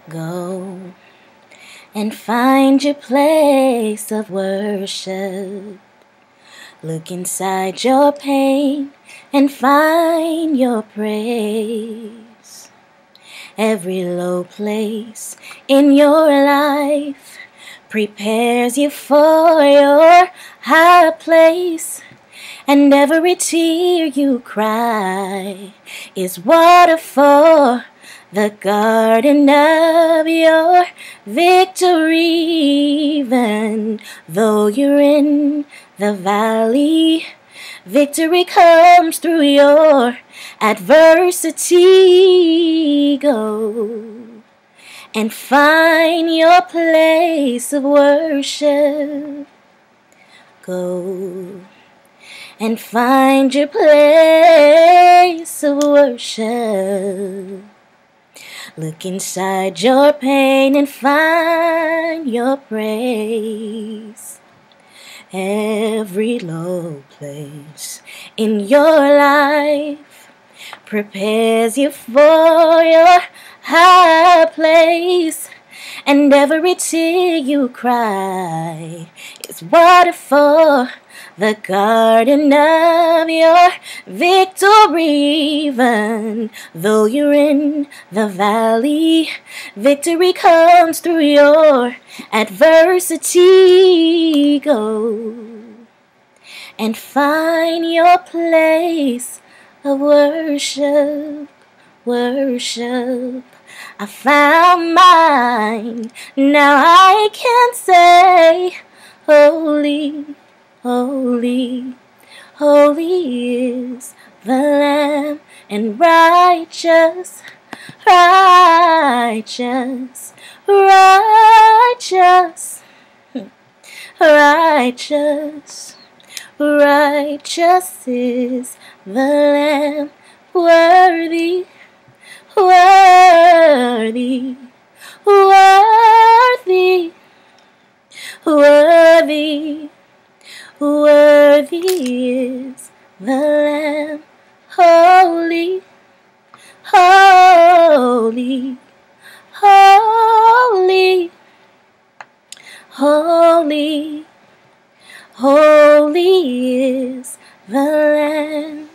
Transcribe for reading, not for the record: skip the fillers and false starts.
Go and find your place of worship. Look inside your pain and find your praise. Every low place in your life prepares you for your high place. And every tear you cry is water for the garden of your victory. Even though you're in the valley, victory comes through your adversity. Go and find your place of worship. Go and find your place of worship. Look inside your pain and find your praise. Every low place in your life prepares you for your high place. And every tear you cry is water for the garden of your victory. Even though you're in the valley, victory comes through your adversity. Go and find your place of worship. Worship. I found mine. Now I can say, holy, holy, holy is the Lamb, and righteous, righteous, righteous, righteous, righteous is the Lamb, worthy, worthy, worthy, worthy, worthy is the Lamb, holy, holy, holy, holy, holy is the Lamb.